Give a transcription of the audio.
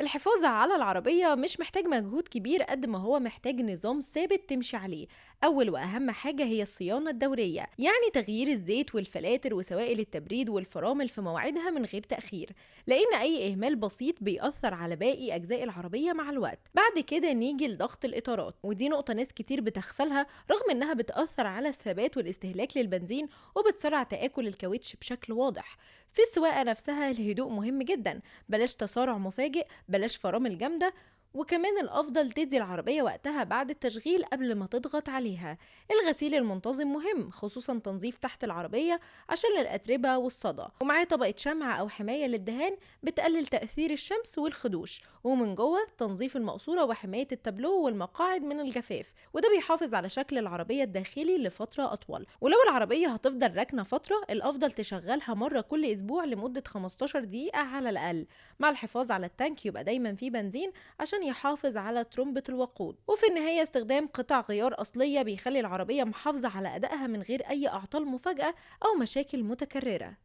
الحفاظ على العربية مش محتاج مجهود كبير قد ما هو محتاج نظام ثابت تمشي عليه. أول وأهم حاجة هي الصيانة الدورية، يعني تغيير الزيت والفلاتر وسوائل التبريد والفرامل في مواعيدها من غير تأخير، لأن أي إهمال بسيط بيأثر على باقي أجزاء العربية مع الوقت. بعد كده نيجي لضغط الإطارات، ودي نقطة ناس كتير بتغفلها رغم إنها بتأثر على الثبات والاستهلاك للبنزين وبتسرع تآكل الكاوتش بشكل واضح. في السواقة نفسها الهدوء مهم جدا، بلاش تسارع مفاجئ، بلاش فرامل جامدة، وكمان الأفضل تدي العربية وقتها بعد التشغيل قبل ما تضغط عليها. الغسيل المنتظم مهم، خصوصا تنظيف تحت العربية عشان الأتربة والصدى، ومعاه طبقة شمع أو حماية للدهان بتقلل تأثير الشمس والخدوش. ومن جوه تنظيف المقصورة وحماية التابلو والمقاعد من الجفاف، وده بيحافظ على شكل العربية الداخلي لفترة أطول. ولو العربية هتفضل راكنة فترة، الأفضل تشغلها مرة كل أسبوع لمدة 15 دقيقة على الأقل. مع الحفاظ على التانك يبقى دايما فيه بنزين عشان يحافظ على ترمبة الوقود. وفي النهاية استخدام قطع غيار أصلية بيخلي العربية محافظة على أدائها من غير أي أعطال مفاجئة أو مشاكل متكررة.